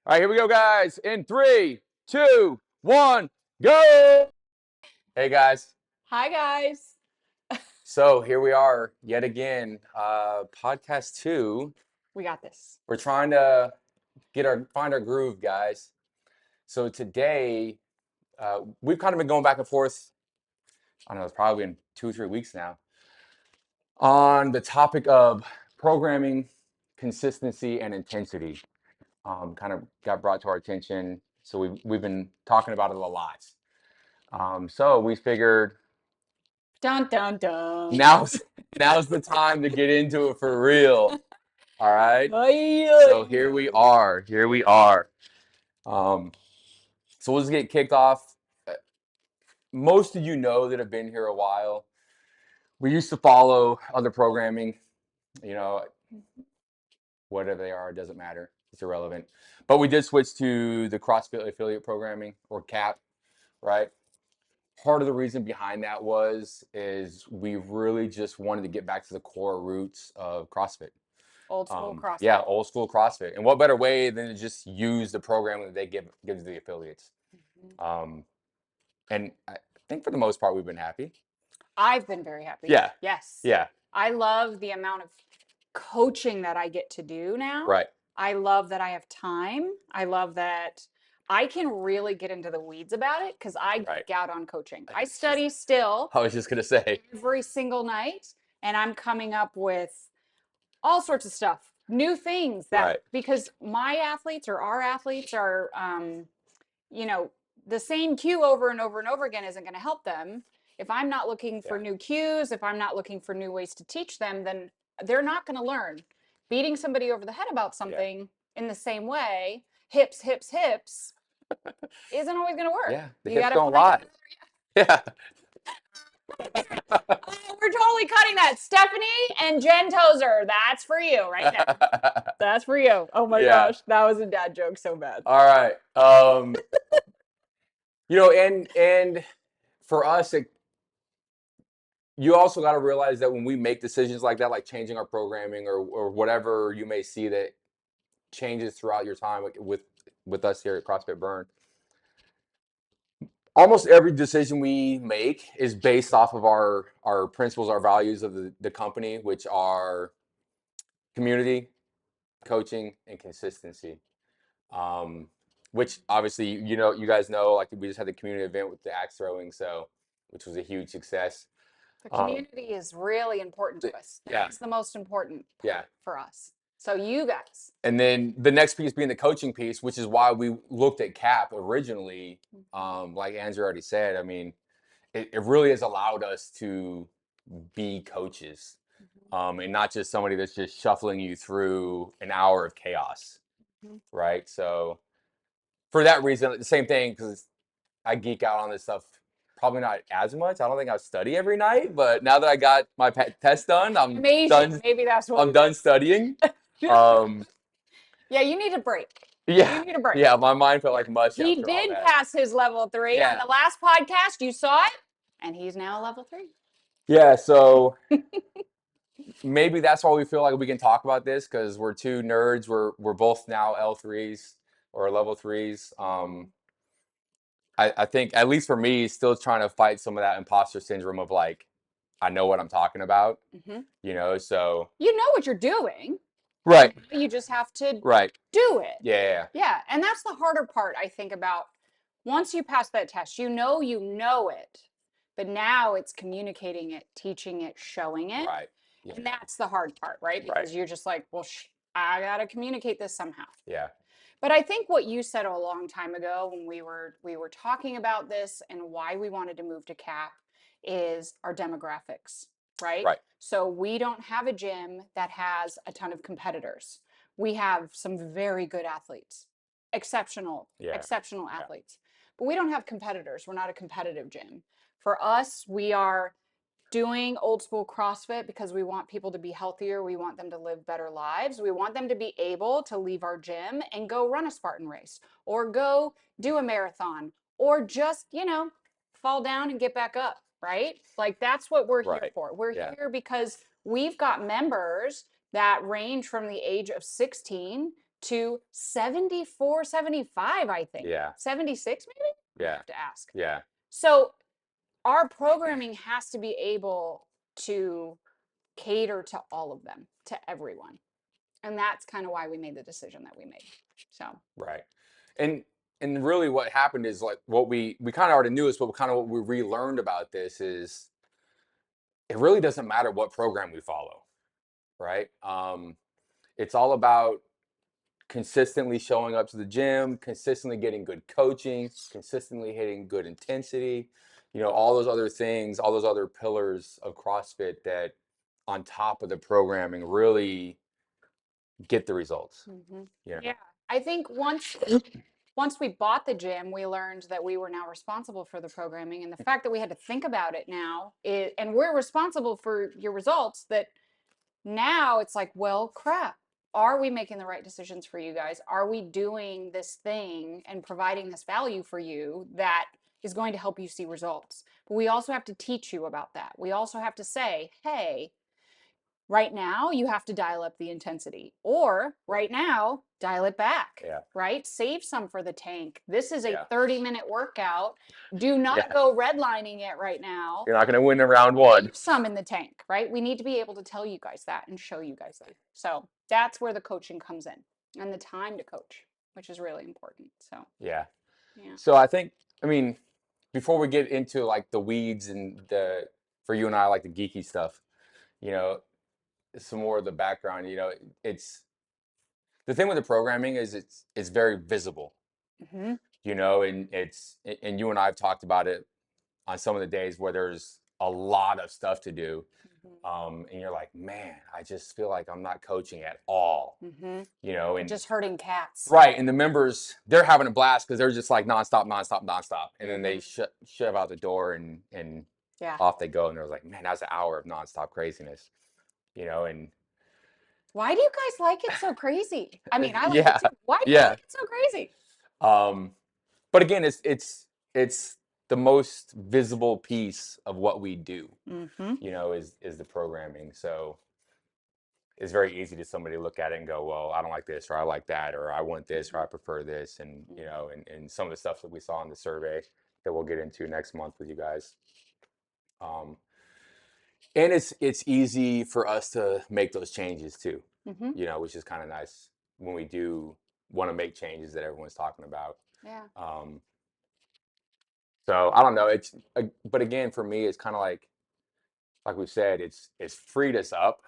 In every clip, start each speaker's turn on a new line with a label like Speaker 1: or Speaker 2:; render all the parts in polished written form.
Speaker 1: All right, here we go, guys. In 3, 2, 1, go. Hey, guys.
Speaker 2: Hi, guys.
Speaker 1: So here we are yet again, podcast 2.
Speaker 2: We got this.
Speaker 1: We're trying to find our groove, guys. So today, we've kind of been going back and forth. I don't know, it's probably been 2 or 3 weeks now on the topic of programming, consistency, and intensity. Kind of got brought to our attention. So we've been talking about it a lot. So we figured
Speaker 2: Dun, dun, dun.
Speaker 1: now's the time to get into it for real. All right.
Speaker 2: Ay,
Speaker 1: So
Speaker 2: ay.
Speaker 1: here we are. Here we are. Um, so we'll just get kicked off. Most of you know that have been here a while. We used to follow other programming, you know, whatever they are, it doesn't matter. It's irrelevant. But we did switch to the CrossFit affiliate programming, or CAP, right? Part of the reason behind that is we really just wanted to get back to the core roots of CrossFit.
Speaker 2: Old school CrossFit.
Speaker 1: Yeah, old school CrossFit. And what better way than to just use the programming that they give to the affiliates? And I think for the most part, we've been happy.
Speaker 2: I've been very happy.
Speaker 1: Yeah.
Speaker 2: Yes.
Speaker 1: Yeah.
Speaker 2: I love the amount of coaching that I get to do now.
Speaker 1: Right.
Speaker 2: I love that I have time. I love that I can really get into the weeds about it because I
Speaker 1: Right.
Speaker 2: geek out on coaching. I study still
Speaker 1: I was just going to say.
Speaker 2: every single night, and I'm coming up with all sorts of stuff, new things that
Speaker 1: Right.
Speaker 2: because my athletes or our athletes are, the same cue over and over and over again isn't going to help them. If I'm not looking for new cues, if I'm not looking for new ways to teach them, then they're not going to learn. Beating somebody over the head about something in the same way, hips, hips, hips, isn't always going to work.
Speaker 1: Yeah. The
Speaker 2: You
Speaker 1: hips
Speaker 2: gotta
Speaker 1: don't
Speaker 2: find
Speaker 1: lie. Yeah.
Speaker 2: Oh, we're totally cutting that. Stephanie and Jen Tozer, that's for you right now. That's for you. Oh my
Speaker 1: Yeah.
Speaker 2: gosh, that was a dad joke so bad.
Speaker 1: All right. And for us, you also got to realize that when we make decisions like that, like changing our programming or whatever you may see that changes throughout your time with us here at CrossFit Burn, almost every decision we make is based off of our principles, our values of the company, which are community, coaching, and consistency. Which obviously, you guys know, like we just had the community event with the axe throwing, which was a huge success.
Speaker 2: The community is really important to us.
Speaker 1: Yeah.
Speaker 2: That's the most important
Speaker 1: Yeah.
Speaker 2: part for us. So you guys.
Speaker 1: And then the next piece being the coaching piece, which is why we looked at CAP originally. Like Andrew already said, I mean, it really has allowed us to be coaches, and not just somebody that's just shuffling you through an hour of chaos, right? So for that reason, the same thing, because I geek out on this stuff. Probably not as much. I don't think I study every night, but now that I got my test done, I'm
Speaker 2: Amazing.
Speaker 1: done.
Speaker 2: Maybe that's what
Speaker 1: I'm done studying.
Speaker 2: Yeah, you need a break.
Speaker 1: Yeah.
Speaker 2: You need a break.
Speaker 1: Yeah, my mind felt like mush
Speaker 2: He
Speaker 1: after all
Speaker 2: did
Speaker 1: that.
Speaker 2: pass his level 3
Speaker 1: Yeah.
Speaker 2: on the last podcast. You saw it, and he's now a level 3.
Speaker 1: Yeah, so maybe that's why we feel like we can talk about this, because we're two nerds. We're both now L3s or level 3s. I think, at least for me, still trying to fight some of that imposter syndrome of like, I know what I'm talking about, so.
Speaker 2: You know what you're doing.
Speaker 1: Right.
Speaker 2: You just have to
Speaker 1: Right.
Speaker 2: do it.
Speaker 1: Yeah.
Speaker 2: Yeah, and that's the harder part, I think, about once you pass that test, you know it, but now it's communicating it, teaching it, showing it.
Speaker 1: Right. Yeah.
Speaker 2: And that's the hard part, right? Because you're just like, well, I got to communicate this somehow.
Speaker 1: Yeah.
Speaker 2: But I think what you said a long time ago when we were talking about this and why we wanted to move to CAP is our demographics, right?
Speaker 1: Right.
Speaker 2: So we don't have a gym that has a ton of competitors. We have some very good athletes, exceptional athletes. But we don't have competitors. We're not a competitive gym. For us, we are doing old school CrossFit because we want people to be healthier. We want them to live better lives. We want them to be able to leave our gym and go run a Spartan race or go do a marathon or just, fall down and get back up, right? Like that's what we're here for. We're here because we've got members that range from the age of 16 to 74, 75, I think.
Speaker 1: Yeah.
Speaker 2: 76 maybe? I
Speaker 1: Yeah.
Speaker 2: have to ask.
Speaker 1: Yeah.
Speaker 2: So our programming has to be able to cater to all of them, to everyone. And that's kind of why we made the decision that we made. So,
Speaker 1: Right. And and really what happened is like what we kind of already knew is but kind of what we relearned about this is it really doesn't matter what program we follow, right? It's all about consistently showing up to the gym, consistently getting good coaching, consistently hitting good intensity, all those other things, all those other pillars of CrossFit that on top of the programming really get the results.
Speaker 2: yeah, I think once we bought the gym, we learned that we were now responsible for the programming, and the fact that we had to think about it now and we're responsible for your results, that now it's like, well, crap. Are we making the right decisions for you guys? Are we doing this thing and providing this value for you that is going to help you see results? But we also have to teach you about that. We also have to say, hey, right now you have to dial up the intensity, or right now dial it back.
Speaker 1: Yeah.
Speaker 2: Right, save some for the tank. This is a
Speaker 1: Yeah.
Speaker 2: 30-minute workout. Do not
Speaker 1: Yeah.
Speaker 2: go redlining it right now.
Speaker 1: You're not going to win in round one.
Speaker 2: Leave some in the tank. Right, we need to be able to tell you guys that and show you guys that. So that's where the coaching comes in, and the time to coach, which is really important. So
Speaker 1: Yeah.
Speaker 2: yeah.
Speaker 1: So I think, I mean, before we get into like the weeds and for you and I, like the geeky stuff, you know, some more of the background, it's the thing with the programming is it's very visible,
Speaker 2: Mm-hmm.
Speaker 1: and you and I have talked about it on some of the days where there's a lot of stuff to do. And you're like, man, I just feel like I'm not coaching at all, and
Speaker 2: Just hurting cats.
Speaker 1: right. And the members, they're having a blast because they're just like nonstop, nonstop, nonstop. And then they shove out the door and
Speaker 2: Yeah.
Speaker 1: off they go. And they're like, man, that's an hour of nonstop craziness, and
Speaker 2: Why do you guys like it so crazy? I mean, I like
Speaker 1: yeah,
Speaker 2: it too. Why do you
Speaker 1: yeah.
Speaker 2: like it so crazy?
Speaker 1: But again, it's the most visible piece of what we do, is the programming. So it's very easy to somebody look at it and go, well, I don't like this, or I like that, or I want this, or I prefer this. And, and some of the stuff that we saw in the survey that we'll get into next month with you guys. And it's easy for us to make those changes too, which is kind of nice when we do want to make changes that everyone's talking about.
Speaker 2: Yeah.
Speaker 1: So I don't know. But again, for me, it's kind of like we said, it's freed us up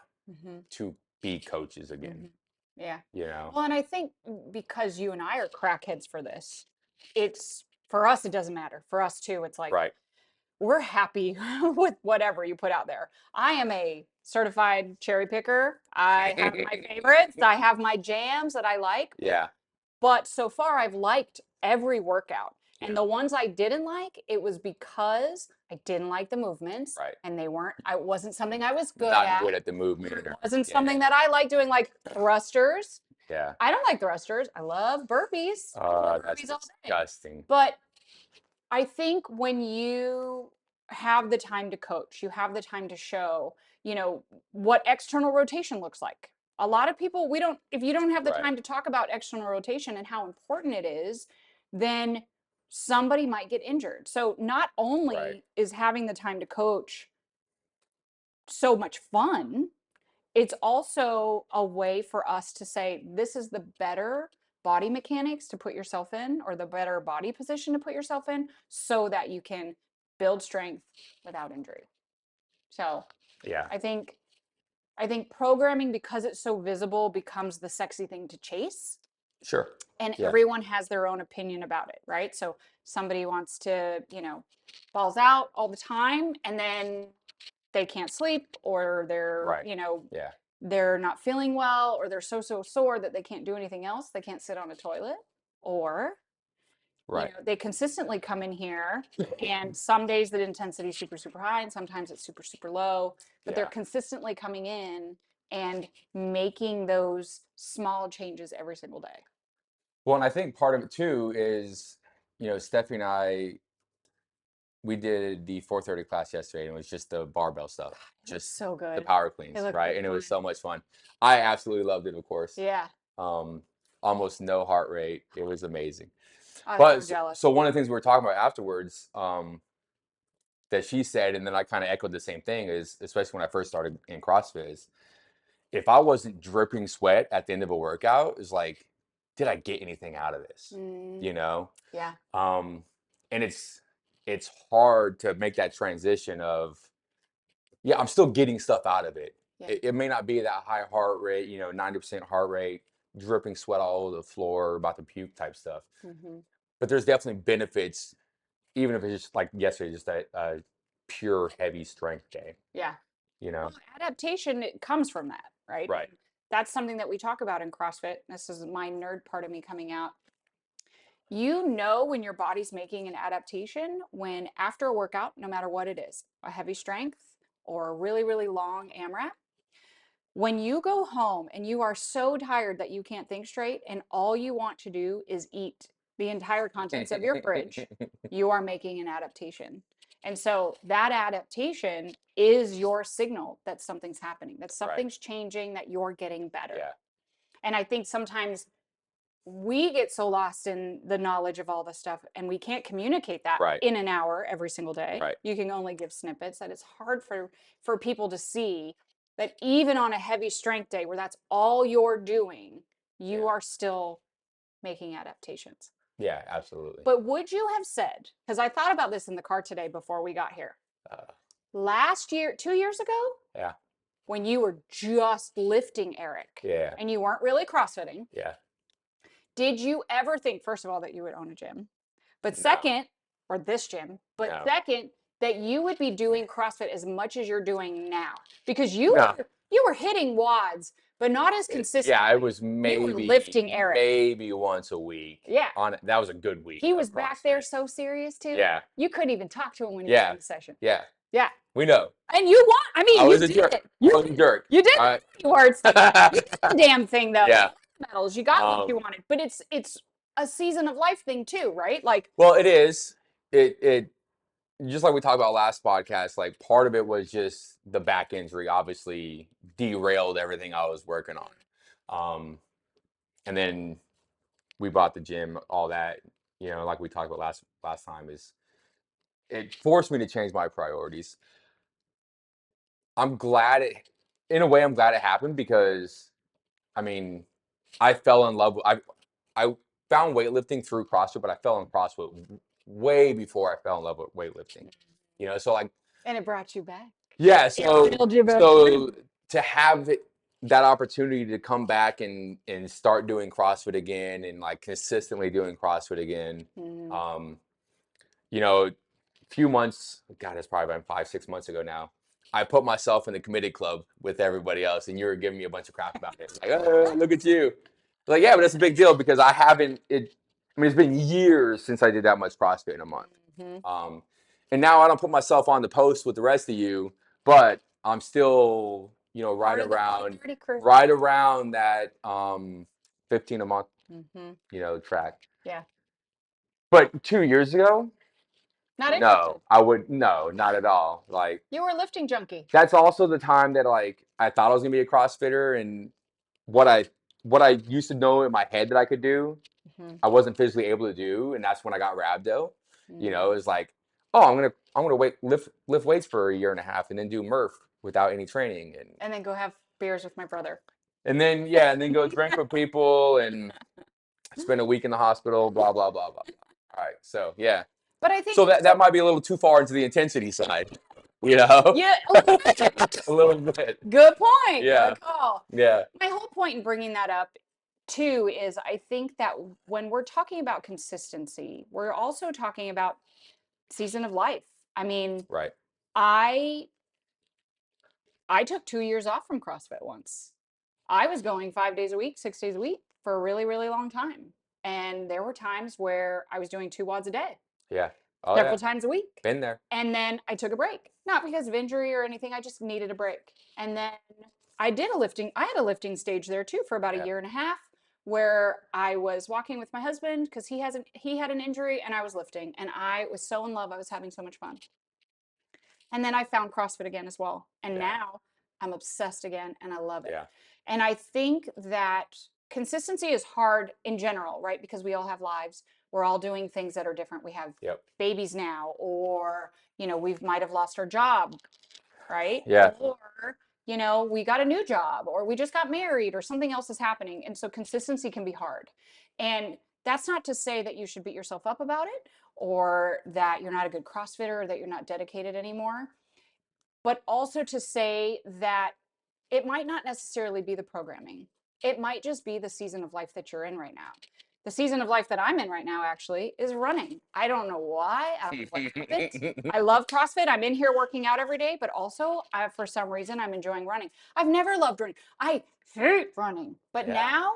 Speaker 1: to be coaches again.
Speaker 2: Yeah.
Speaker 1: Yeah.
Speaker 2: Well, and I think because you and I are crackheads for this, it's for us, it doesn't matter. For us too, it's like,
Speaker 1: Right.
Speaker 2: we're happy with whatever you put out there. I am a certified cherry picker. I have my favorites. I have my jams that I like.
Speaker 1: Yeah.
Speaker 2: But so far, I've liked every workout. And
Speaker 1: Yeah.
Speaker 2: the ones I didn't like, it was because I didn't like the movements.
Speaker 1: Right.
Speaker 2: And I wasn't something I was good
Speaker 1: Not
Speaker 2: at.
Speaker 1: good at the movement.
Speaker 2: It wasn't something that I like doing, like thrusters.
Speaker 1: Yeah.
Speaker 2: I don't like thrusters. I love burpees. I love
Speaker 1: That's
Speaker 2: burpees all day.
Speaker 1: disgusting.
Speaker 2: But I think when you have the time to coach, you have the time to show, what external rotation looks like. A lot of people, if you don't have the time to talk about external rotation and how important it is, then somebody might get injured. So not only is having the time to coach so much fun, it's also a way for us to say, this is the better body mechanics to put yourself in, or the better body position to put yourself in, so that you can build strength without injury. So
Speaker 1: yeah,
Speaker 2: I think programming, because it's so visible, becomes the sexy thing to chase.
Speaker 1: Sure.
Speaker 2: And everyone has their own opinion about it, right? So somebody wants to, balls out all the time, and then they can't sleep, or they're, they're not feeling well, or they're so sore that they can't do anything else. They can't sit on a toilet, or they consistently come in here, and some days the intensity is super, super high, and sometimes it's super, super low, but they're consistently coming in and making those small changes every single day.
Speaker 1: Well, and I think part of it too is, Steffi and I, we did the 4:30 class yesterday, and it was just the barbell stuff, just
Speaker 2: so good.
Speaker 1: the power cleans, right? And it was so much fun. I absolutely loved it, of course.
Speaker 2: Yeah.
Speaker 1: almost no heart rate. It was amazing.
Speaker 2: I'm so
Speaker 1: But
Speaker 2: jealous.
Speaker 1: so one of the things we were talking about afterwards, that she said, and then I kind of echoed the same thing, is especially when I first started in CrossFit, is if I wasn't dripping sweat at the end of a workout, is like, did I get anything out of this?
Speaker 2: Mm,
Speaker 1: You know?
Speaker 2: yeah.
Speaker 1: Um, and it's hard to make that transition of, yeah, I'm still getting stuff out of it.
Speaker 2: Yeah.
Speaker 1: It may not be that high heart rate, 90% heart rate, dripping sweat all over the floor, about to puke type stuff.
Speaker 2: Mm-hmm.
Speaker 1: But there's definitely benefits, even if it's just like yesterday, just a pure heavy strength day.
Speaker 2: Yeah.
Speaker 1: You know?
Speaker 2: Well, adaptation, it comes from that, right?
Speaker 1: Right.
Speaker 2: And that's something that we talk about in CrossFit. This is my nerd part of me coming out. You know when your body's making an adaptation when after a workout, no matter what it is, a heavy strength or a really, really long AMRAP, when you go home and you are so tired that you can't think straight and all you want to do is eat the entire contents of your fridge, you are making an adaptation. And so that adaptation is your signal that something's happening, that
Speaker 1: Right.
Speaker 2: something's changing, that you're getting better.
Speaker 1: Yeah.
Speaker 2: And I think sometimes we get so lost in the knowledge of all the stuff and we can't communicate that
Speaker 1: Right.
Speaker 2: in an hour every single day.
Speaker 1: Right.
Speaker 2: You can only give snippets, that it's hard for people to see that even on a heavy strength day where that's all you're doing, you
Speaker 1: Yeah.
Speaker 2: are still making adaptations.
Speaker 1: Yeah, absolutely.
Speaker 2: But would you have said, because I thought about this in the car today before we got here,
Speaker 1: Uh,
Speaker 2: last year, 2 years ago,
Speaker 1: yeah.
Speaker 2: when you were just lifting, Eric,
Speaker 1: Yeah.
Speaker 2: and you weren't really CrossFitting,
Speaker 1: Yeah.
Speaker 2: did you ever think, first of all, that you would own a gym? But
Speaker 1: No.
Speaker 2: second, or this gym, but
Speaker 1: No.
Speaker 2: second, that you would be doing CrossFit as much as you're doing now? Because
Speaker 1: No.
Speaker 2: you were hitting wads, but not as consistently.
Speaker 1: Yeah, it was
Speaker 2: You were
Speaker 1: maybe
Speaker 2: lifting Eric.
Speaker 1: maybe once a week.
Speaker 2: Yeah.
Speaker 1: That was a good week.
Speaker 2: He
Speaker 1: of
Speaker 2: was back there
Speaker 1: CrossFit.
Speaker 2: so serious too.
Speaker 1: Yeah.
Speaker 2: You couldn't even talk to him when he was
Speaker 1: Yeah.
Speaker 2: in the session.
Speaker 1: Yeah.
Speaker 2: Yeah.
Speaker 1: We know.
Speaker 2: And you want, I mean,
Speaker 1: I
Speaker 2: you
Speaker 1: was a
Speaker 2: did
Speaker 1: jerk.
Speaker 2: it.
Speaker 1: I was a jerk.
Speaker 2: You did
Speaker 1: All
Speaker 2: the
Speaker 1: right.
Speaker 2: words. You did the damn thing though.
Speaker 1: Yeah.
Speaker 2: Medals. You got what you wanted. But it's a season of life thing too, right? Like,
Speaker 1: Well, it is. It just like we talked about last podcast, like part of it was just the back injury obviously derailed everything I was working on. And then we bought the gym, all that, like we talked about last time, is it forced me to change my priorities. I'm glad in a way, I'm glad it happened because, I mean, I fell in love with, I found weightlifting through CrossFit, but I fell in CrossFit way before I fell in love with weightlifting. So like,
Speaker 2: and it brought you back.
Speaker 1: yeah,
Speaker 2: It built you back.
Speaker 1: so to have that opportunity to come back and start doing CrossFit again and like consistently doing CrossFit again,
Speaker 2: Mhm.
Speaker 1: a few months, God, it's probably been 5-6 months ago now. I put myself in the committed club with everybody else, and you were giving me a bunch of crap about it. Like, oh, look at you. Like, yeah, but that's a big deal because I haven't. It's been years since I did that much CrossFit in a month.
Speaker 2: Mhm.
Speaker 1: And now I don't put myself on the post with the rest of you, but I'm still,
Speaker 2: Part of the party crew.
Speaker 1: right around that 15 a month,
Speaker 2: Mhm.
Speaker 1: track.
Speaker 2: Yeah.
Speaker 1: But 2 years ago,
Speaker 2: Not interested.
Speaker 1: no, I would no, not at all. Like,
Speaker 2: You were a lifting junkie.
Speaker 1: that's also the time that like I thought I was gonna be a CrossFitter, and what I used to know in my head that I could do,
Speaker 2: Mhm.
Speaker 1: I wasn't physically able to do, and that's when I got rhabdo.
Speaker 2: Mhm.
Speaker 1: It's like, oh, I'm gonna lift weights for a year and a half and then do Murph without any training,
Speaker 2: And then go have beers with my brother.
Speaker 1: and then go drink with people and spend a week in the hospital, blah blah blah blah. All right, so yeah,
Speaker 2: But I think
Speaker 1: so that might be a little too far into the intensity side, you know?
Speaker 2: yeah, a little bit.
Speaker 1: A little bit.
Speaker 2: Good point.
Speaker 1: Yeah.
Speaker 2: Good call.
Speaker 1: Yeah.
Speaker 2: My whole point in bringing that up too is I think that when we're talking about consistency, we're also talking about season of life. I mean,
Speaker 1: Right.
Speaker 2: I took 2 years off from CrossFit once. I was going 5 days a week, 6 days a week for a really, really long time. And there were times where I was doing 2 wads a day,
Speaker 1: Yeah. Oh
Speaker 2: several
Speaker 1: yeah.
Speaker 2: times a week.
Speaker 1: Been there.
Speaker 2: And then I took a break, not because of injury or anything. I just needed a break. And then I had a lifting stage there too for about a
Speaker 1: Yeah.
Speaker 2: year and a half where I was walking with my husband because he had an injury and I was lifting and I was so in love. I was having so much fun. And then I found CrossFit again as well. And
Speaker 1: Yeah.
Speaker 2: now I'm obsessed again and I love it.
Speaker 1: Yeah.
Speaker 2: And I think that consistency is hard in general, right? Because we all have lives. We're all doing things that are different. We have babies now, or, we might have lost our job, right?
Speaker 1: Yeah.
Speaker 2: Or, we got a new job, or we just got married, or something else is happening. And so consistency can be hard. And that's not to say that you should beat yourself up about it, or that you're not a good CrossFitter, or that you're not dedicated anymore. But also to say that it might not necessarily be the programming. It might just be the season of life that you're in right now. The season of life that I'm in right now actually is running. I don't know why. I don't know what happened. I love CrossFit. I'm in here working out every day, but also for some reason I'm enjoying running. I've never loved running. I hate running, but now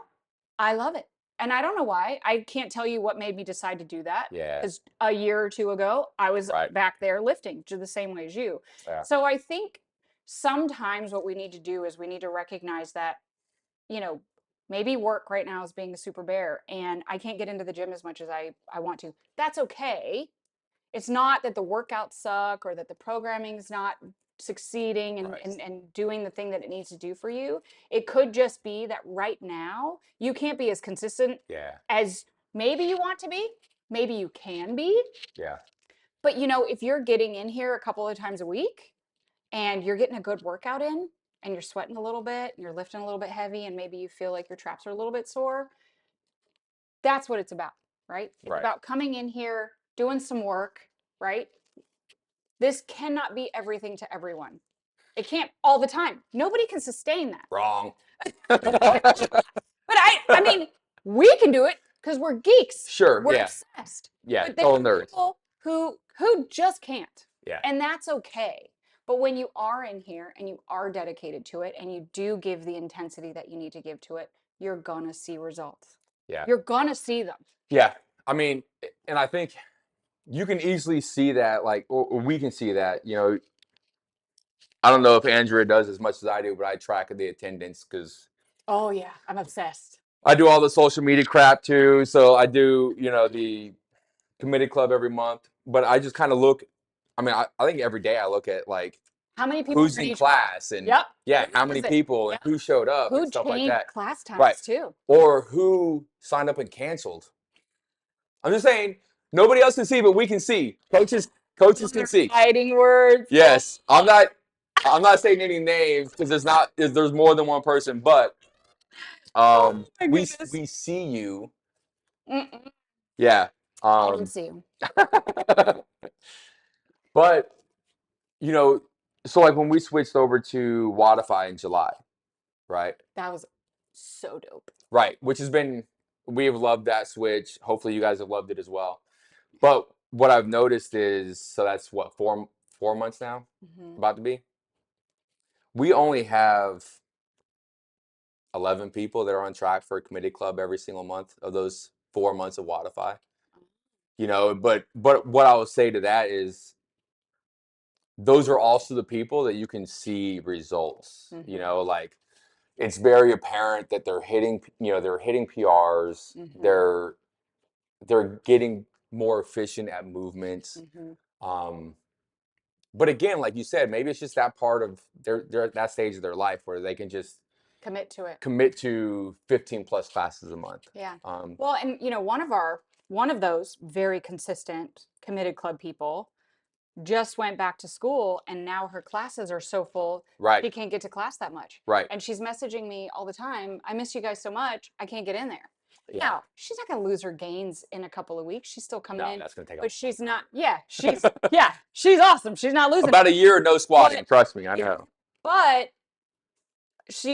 Speaker 2: I love it. And I don't know why. I can't tell you what made me decide to do that.
Speaker 1: Yeah.
Speaker 2: Because a year or two ago, I was back there lifting just the same way as you.
Speaker 1: Yeah.
Speaker 2: So I think sometimes what we need to do is we need to recognize that, maybe work right now is being a super bear and I can't get into the gym as much as I want to. That's okay. It's not that the workouts suck or that the programming's not succeeding and doing the thing that it needs to do for you. It could just be that right now you can't be as consistent as maybe you want to be. Maybe you can be.
Speaker 1: Yeah.
Speaker 2: But if you're getting in here a couple of times a week and you're getting a good workout in and you're sweating a little bit, and you're lifting a little bit heavy, and maybe you feel like your traps are a little bit sore, that's what it's about, right? It's about coming in here, doing some work, right? This cannot be everything to everyone. It can't all the time. Nobody can sustain that.
Speaker 1: Wrong.
Speaker 2: But I mean, we can do it because we're geeks.
Speaker 1: Sure.
Speaker 2: We're obsessed.
Speaker 1: Yeah.
Speaker 2: But there are people who just can't.
Speaker 1: Yeah.
Speaker 2: And that's okay. But when you are in here and you are dedicated to it and you do give the intensity that you need to give to it, you're gonna see results.
Speaker 1: Yeah.
Speaker 2: You're gonna see them.
Speaker 1: Yeah. I mean, and I think you can easily see that, like, or we can see that, I don't know if Andrea does as much as I do, but I track the attendance because.
Speaker 2: Oh yeah, I'm obsessed.
Speaker 1: I do all the social media crap too. So I do, the committed club every month, but I just kind of look. I mean, I think every day I look at like
Speaker 2: how many people
Speaker 1: who's in class and how many people and who showed up and stuff like that.
Speaker 2: Class times too,
Speaker 1: or who signed up and canceled. I'm just saying, nobody else can see, but we can see. Coaches can see.
Speaker 2: Fighting words.
Speaker 1: Yes, I'm not saying any names because there's more than one person, but we see you.
Speaker 2: Mm-mm.
Speaker 1: Yeah.
Speaker 2: I didn't see you.
Speaker 1: But, so like when we switched over to Wodify in July, right?
Speaker 2: That was so dope.
Speaker 1: Right. We have loved that switch. Hopefully you guys have loved it as well. But what I've noticed is, so that's what, 4 months now, about to be. We only have 11 people that are on track for a committed club every single month of those 4 months of Wodify. But what I would say to that is those are also the people that you can see results. Like it's very apparent that they're hitting PRs. They're getting more efficient at movements. But again, like you said, maybe it's just that part of they're at that stage of their life where they can just
Speaker 2: commit to it.
Speaker 1: Commit to 15 plus classes a month.
Speaker 2: Yeah. Well, and one of those very consistent committed club people just went back to school and now her classes are so full she can't get to class that much.
Speaker 1: Right.
Speaker 2: And she's messaging me all the time, I miss you guys so much, I can't get in there.
Speaker 1: Yeah.
Speaker 2: Now, she's not going to lose her gains in a couple of weeks. She's still coming in.
Speaker 1: That's going to take
Speaker 2: but she's not. Yeah, she's awesome. She's not losing.
Speaker 1: About a year of no squatting, trust me, I know.
Speaker 2: But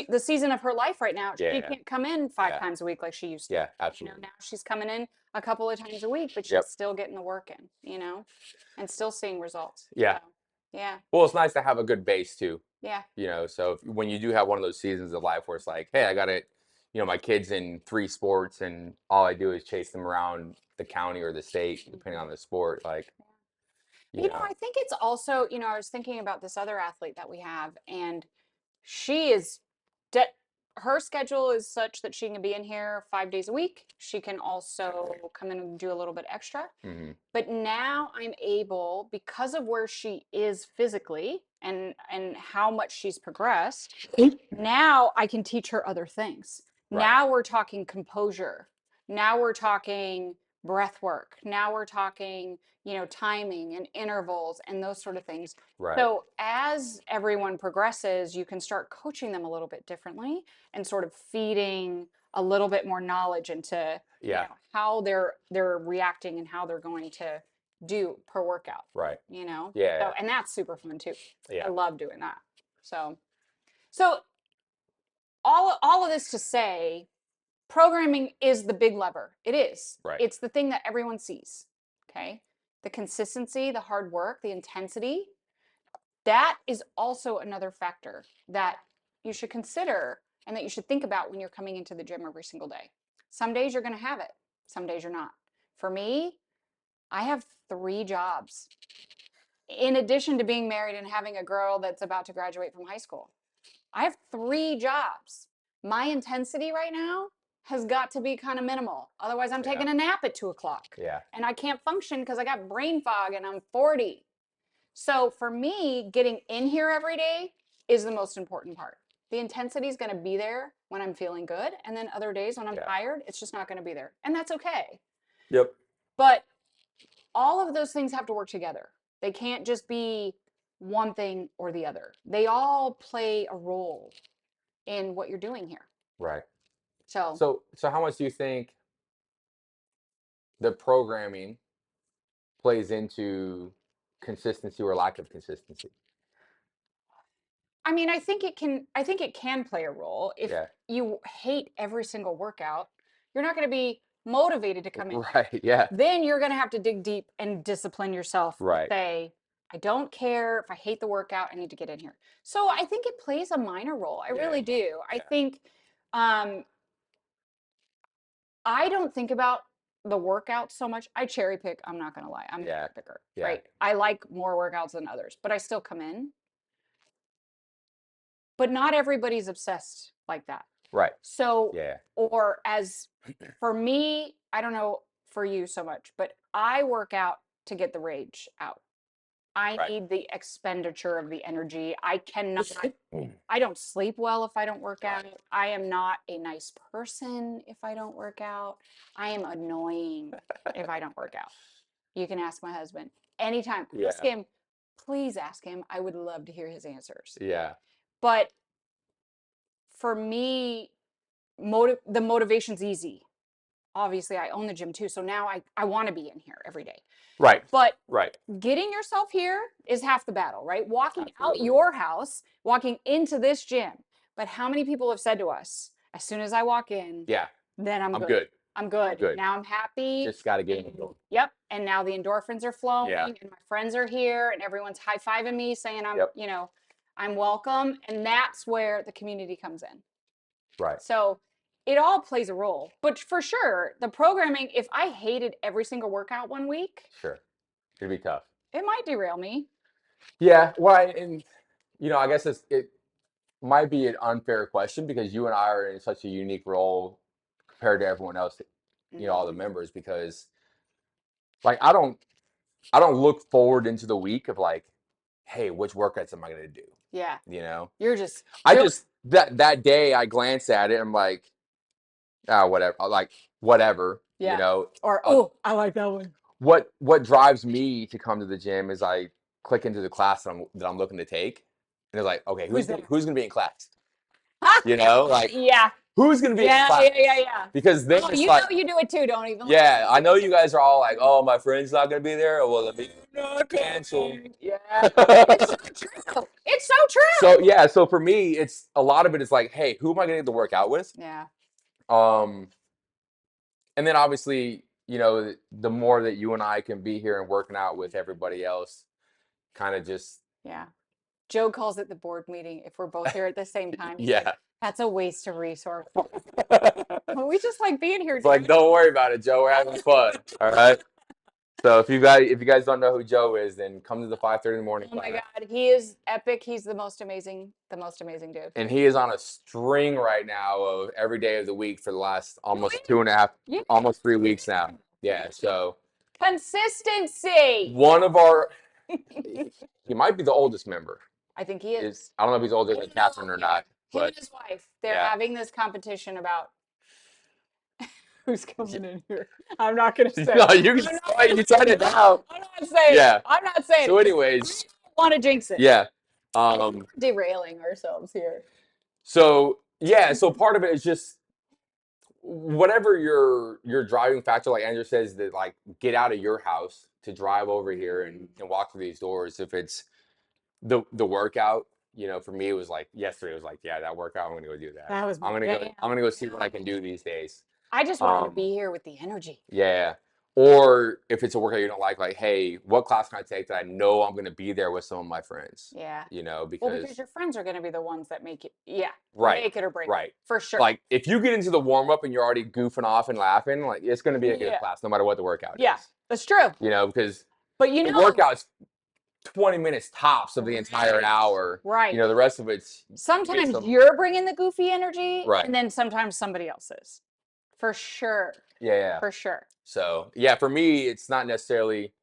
Speaker 2: the season of her life right now,
Speaker 1: Yeah.
Speaker 2: she can't come in 5 times a week like she used to.
Speaker 1: Yeah, absolutely.
Speaker 2: Now she's coming in a couple of times a week, but she's still getting the work in, and still seeing results.
Speaker 1: Yeah.
Speaker 2: So, yeah.
Speaker 1: Well, it's nice to have a good base too.
Speaker 2: Yeah.
Speaker 1: So when you do have one of those seasons of life where it's like, hey, I got it, my kid's in 3 sports and all I do is chase them around the county or the state, depending on the sport. Like,
Speaker 2: I think it's also, I was thinking about this other athlete that we have, and she is her schedule is such that she can be in here 5 days a week. She can also come in and do a little bit extra. But now I'm able, because of where she is physically and how much she's progressed, now I can teach her other things. Now we're talking composure. Now we're talking breath work. Now we're talking, timing and intervals and those sort of things. So as everyone progresses, you can start coaching them a little bit differently and sort of feeding a little bit more knowledge into how they're reacting and how they're going to do per workout. So, and that's super fun too. I love doing that. So all of this to say, programming is the big lever. It is. It's the thing that everyone sees. Okay. The consistency, the hard work, the intensity, that is also another factor that you should consider and that you should think about when you're coming into the gym every single day. Some days you're going to have it. Some days you're not. For me, I have 3 jobs in addition to being married and having a girl that's about to graduate from high school. I have 3 jobs. My intensity right now has got to be kind of minimal. Otherwise, I'm taking a nap at 2 o'clock. And I can't function because I got brain fog and I'm 40. So for me, getting in here every day is the most important part. The intensity is going to be there when I'm feeling good. And then other days when I'm tired, it's just not going to be there. And that's okay. But all of those things have to work together. They can't just be one thing or the other. They all play a role in what you're doing here. So
Speaker 1: how much do you think the programming plays into consistency or lack of consistency?
Speaker 2: I mean, I think it can play a role. If you hate every single workout, you're not going to be motivated to come in. Then you're going to have to dig deep and discipline yourself. Say, I don't care if I hate the workout, I need to get in here. So I think it plays a minor role. I really do. I think I don't think about the workout so much. I cherry pick. I'm not going to lie. I'm a cherry picker, right? I like more workouts than others, but I still come in. But not everybody's obsessed like that. So, or as for me, I don't know for you so much, but I work out to get the rage out. I need the expenditure of the energy. I cannot, I don't sleep well if I don't work out. I am not a nice person if I don't work out. I am annoying if I don't work out. You can ask my husband anytime. Ask him, please ask him. I would love to hear his answers. But for me, the motivation's easy. Obviously, I own the gym too. So now I want to be in here every day. But getting yourself here is half the battle, right? Walking out your house, walking into this gym. But how many people have said to us, as soon as I walk in, then I'm good. I'm good. Now I'm happy.
Speaker 1: Just got to get in the door.
Speaker 2: And now the endorphins are flowing and my friends are here and everyone's high-fiving me saying I'm welcome. And that's where the community comes in. So it all plays a role. But for sure, the programming, if I hated every single workout one week,
Speaker 1: it'd be tough.
Speaker 2: It might derail me.
Speaker 1: Well, and I guess it might be an unfair question because you and I are in such a unique role compared to everyone else, all the members, because like I don't look forward into the week of like, hey, which workouts am I gonna do?
Speaker 2: You're just
Speaker 1: that day I glance at it, I'm like, whatever. Like whatever.
Speaker 2: Or I like that one.
Speaker 1: What drives me to come to the gym is I click into the class that I'm looking to take, and it's like, okay, who's gonna be in class? Who's gonna be in class? Because then it's like,
Speaker 2: you do it too. Don't even.
Speaker 1: I know you guys are all like, oh, my friend's not gonna be there. Well, let me not cancel.
Speaker 2: It's so true. It's so true.
Speaker 1: So for me, it's a lot of it is like, hey, who am I gonna get to work out with? And then obviously, the more that you and I can be here and working out with everybody else, kind of just
Speaker 2: Joe calls it the board meeting if we're both here at the same time. That's a waste of resource. We just like being here.
Speaker 1: It's like, don't worry about it, Joe. We're having fun. All right. So if you guys don't know who Joe is, then come to the 5:30 in the morning.
Speaker 2: Oh my God, he is epic. He's the most amazing dude.
Speaker 1: And he is on a string right now of every day of the week for the last almost 2.5, almost 3 weeks now. So
Speaker 2: consistency.
Speaker 1: One of our, he might be the oldest member.
Speaker 2: I think he is.
Speaker 1: I don't know if he's older than Catherine or not.
Speaker 2: Him and his wife, they're having this competition about who's coming in here. I'm not gonna say.
Speaker 1: No, you can say you said it now.
Speaker 2: I'm not saying.
Speaker 1: Yeah.
Speaker 2: I'm not saying.
Speaker 1: So, anyways,
Speaker 2: Want to jinx it?
Speaker 1: yeah.
Speaker 2: Derailing ourselves here.
Speaker 1: So yeah, so part of it is just whatever your driving factor, like Andrew says, that like get out of your house to drive over here and walk through these doors. If it's the workout, for me it was like yesterday. It was like, yeah, that workout, I'm gonna go do that.
Speaker 2: That was
Speaker 1: I'm gonna go. I'm gonna go see what I can do these days.
Speaker 2: I just wanted to be here with the energy.
Speaker 1: Yeah. Or if it's a workout you don't like, hey, what class can I take that I know I'm going to be there with some of my friends?
Speaker 2: Yeah.
Speaker 1: Because
Speaker 2: your friends are going to be the ones that make it,
Speaker 1: right,
Speaker 2: make it or break
Speaker 1: right.
Speaker 2: it, for sure.
Speaker 1: Like if you get into the warm up and you're already goofing off and laughing, like it's going to be a good
Speaker 2: Yeah.
Speaker 1: class no matter what the workout
Speaker 2: Yeah,
Speaker 1: is.
Speaker 2: that's true.
Speaker 1: Because
Speaker 2: But
Speaker 1: the workout's 20 minutes tops of the entire hour.
Speaker 2: Right.
Speaker 1: The rest of it's
Speaker 2: sometimes you're bringing the goofy energy,
Speaker 1: right,
Speaker 2: and then sometimes somebody else is. For sure.
Speaker 1: Yeah.
Speaker 2: For sure.
Speaker 1: So yeah, for me, it's not necessarily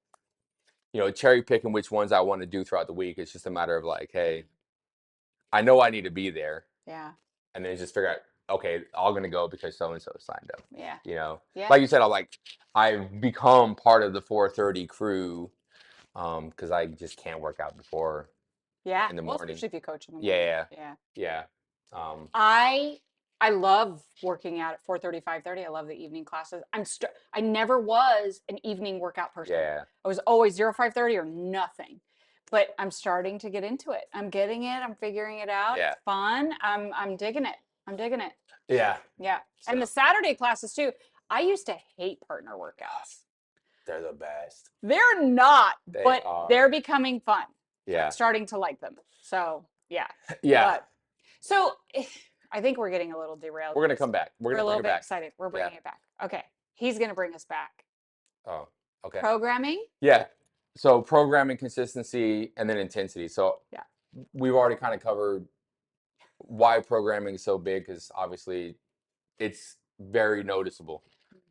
Speaker 1: cherry picking which ones I want to do throughout the week. It's just a matter of like, hey, I know I need to be there.
Speaker 2: Yeah.
Speaker 1: And then just figure out, okay, I'm gonna go because so and so signed up.
Speaker 2: Yeah.
Speaker 1: Yeah. Like you said, I've become part of the 4:30 crew, because I just can't work out before.
Speaker 2: Yeah.
Speaker 1: In the morning.
Speaker 2: Especially if you coach in the morning.
Speaker 1: Yeah.
Speaker 2: I love working out at 4:30, 5:30. I love the evening classes. I never was an evening workout person.
Speaker 1: Yeah.
Speaker 2: I was always 0, 5:30 or nothing. But I'm starting to get into it. I'm getting it. I'm figuring it out.
Speaker 1: Yeah.
Speaker 2: It's fun. I'm digging it. I'm digging it.
Speaker 1: Yeah.
Speaker 2: Yeah. So. And the Saturday classes too. I used to hate partner workouts.
Speaker 1: They're the best.
Speaker 2: They're not, but they're becoming fun.
Speaker 1: Yeah.
Speaker 2: I'm starting to like them. So yeah.
Speaker 1: Yeah.
Speaker 2: So I think we're getting a little derailed.
Speaker 1: We're gonna come back.
Speaker 2: We're a little bit excited. We're bringing it back. Okay. He's gonna bring us back.
Speaker 1: Oh, okay.
Speaker 2: Programming?
Speaker 1: Yeah. So programming, consistency, and then intensity. So
Speaker 2: yeah,
Speaker 1: we've already kind of covered why programming is so big, because obviously it's very noticeable.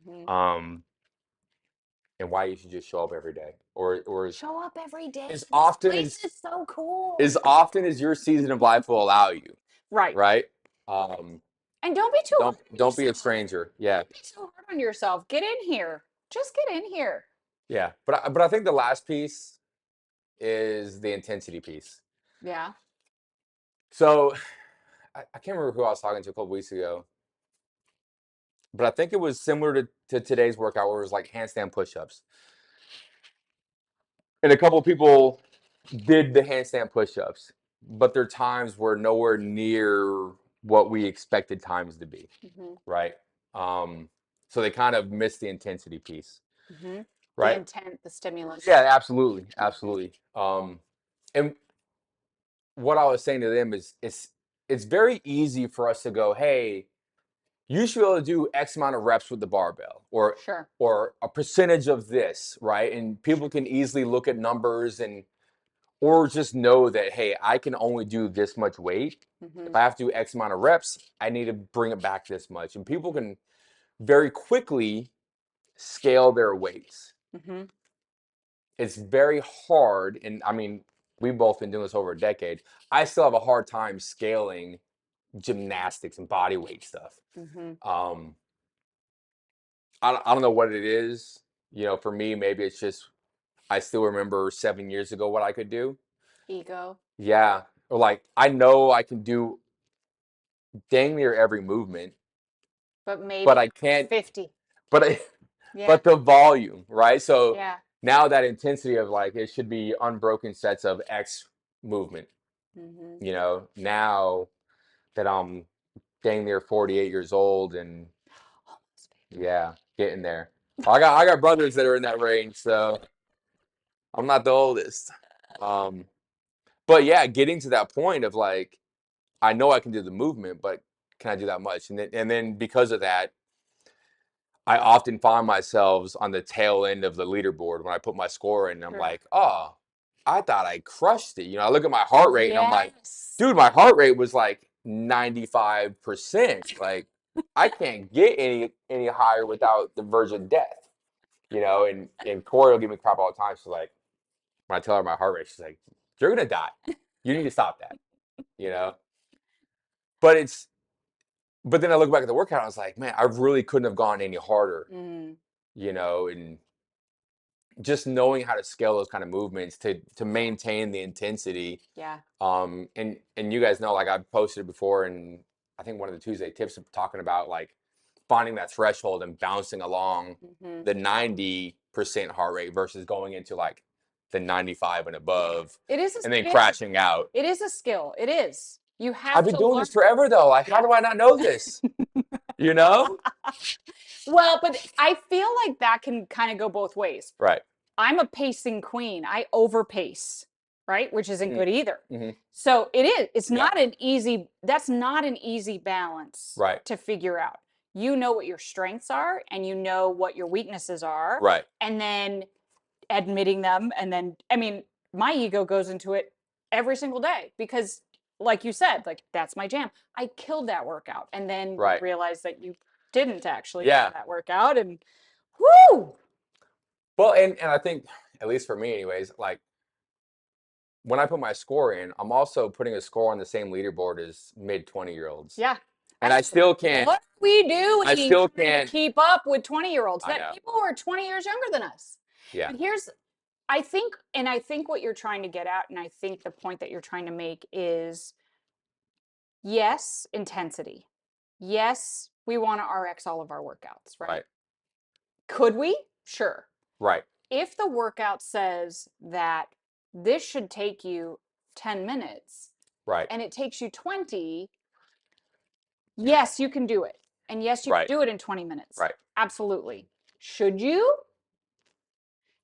Speaker 1: And why you should just show up every day, or
Speaker 2: show up every day.
Speaker 1: As often as
Speaker 2: is so cool.
Speaker 1: As often as your season of life will allow you.
Speaker 2: Right.
Speaker 1: Right.
Speaker 2: And don't be too.
Speaker 1: Don't be a stranger. Yeah.
Speaker 2: Don't be so hard on yourself. Get in here. Just get in here.
Speaker 1: Yeah, but I think the last piece is the intensity piece.
Speaker 2: Yeah.
Speaker 1: So I can't remember who I was talking to a couple weeks ago, but I think it was similar to today's workout, where it was like handstand push-ups. And a couple of people did the handstand push-ups, but their times were nowhere near what we expected times to be. Right. So they kind of missed the intensity piece. Right.
Speaker 2: The intent, the stimulus.
Speaker 1: Yeah, absolutely. Absolutely. And what I was saying to them is it's very easy for us to go, hey, you should be able to do X amount of reps with the barbell, or a percentage of this, right? And people can easily look at numbers or just know that, hey, I can only do this much weight. If I have to do X amount of reps, I need to bring it back this much. And people can very quickly scale their weights. It's very hard. And I mean, we've both been doing this over a decade. I still have a hard time scaling gymnastics and body weight stuff. I don't know what it is. For me, maybe it's just I still remember 7 years ago what I could do.
Speaker 2: Ego.
Speaker 1: Yeah. Or like, I know I can do dang near every movement. But I can't
Speaker 2: 50.
Speaker 1: But the volume, right? So now that intensity of like, it should be unbroken sets of X movement. Now that I'm dang near 48 years old and getting there. I got brothers that are in that range, so I'm not the oldest. But yeah, getting to that point of like, I know I can do the movement, but can I do that much? And then because of that, I often find myself on the tail end of the leaderboard when I put my score in. And I'm like, oh, I thought I crushed it. I look at my heart rate and I'm like, dude, my heart rate was like 95%. Like, I can't get any higher without the verge of death. And Corey will give me crap all the time. She's like, when I tell her my heart rate, she's like, you're gonna die. You need to stop that. But but then I look back at the workout, and I was like, man, I really couldn't have gone any harder,
Speaker 2: Mm,
Speaker 1: and just knowing how to scale those kind of movements to maintain the intensity.
Speaker 2: yeah.
Speaker 1: And you guys know, like I've posted before, and I think one of the Tuesday tips talking about like finding that threshold and bouncing along
Speaker 2: Hmm.
Speaker 1: the 90% heart rate versus going into like the 95 and above,
Speaker 2: It is
Speaker 1: and then
Speaker 2: it is
Speaker 1: crashing out.
Speaker 2: it is a skill. It is. You
Speaker 1: I've
Speaker 2: have
Speaker 1: been
Speaker 2: to
Speaker 1: doing
Speaker 2: learn.
Speaker 1: this forever though. Like, how
Speaker 2: Yeah.
Speaker 1: do I not know this? You know?
Speaker 2: Well, but I feel like that can kind of go both ways.
Speaker 1: Right.
Speaker 2: I'm a pacing queen. I overpace, right? Which isn't good either.
Speaker 1: Mm-hmm.
Speaker 2: So it is. It's
Speaker 1: Yeah.
Speaker 2: not an easy, that's not an easy balance
Speaker 1: Right.
Speaker 2: to figure out. You know what your strengths are and you know what your weaknesses are.
Speaker 1: Right.
Speaker 2: And then admitting them. And then, I mean, my ego goes into it every single day because, like you said, like that's my jam. I killed that workout. And then you
Speaker 1: Right.
Speaker 2: realize that you didn't actually
Speaker 1: Yeah.
Speaker 2: kill that workout. And whoo!
Speaker 1: Well, and I think, at least for me anyways, like when I put my score in, I'm also putting a score on the same leaderboard as mid 20-year-olds.
Speaker 2: Yeah.
Speaker 1: And I still can't,
Speaker 2: What are we doing
Speaker 1: I still
Speaker 2: trying to
Speaker 1: can't,
Speaker 2: keep up with 20-year-olds?
Speaker 1: I
Speaker 2: That
Speaker 1: know.
Speaker 2: people who are 20 years younger than us.
Speaker 1: Yeah.
Speaker 2: But I think what you're trying to get at, and I think the point that you're trying to make is yes, intensity. Yes, we want to RX all of our workouts, right?
Speaker 1: Right.
Speaker 2: Could we? Sure.
Speaker 1: Right.
Speaker 2: If the workout says that this should take you 10 minutes
Speaker 1: Right.
Speaker 2: and it takes you 20, yes, you can do it. And yes, you can
Speaker 1: Right.
Speaker 2: do it in 20 minutes.
Speaker 1: Right.
Speaker 2: Absolutely. Should you?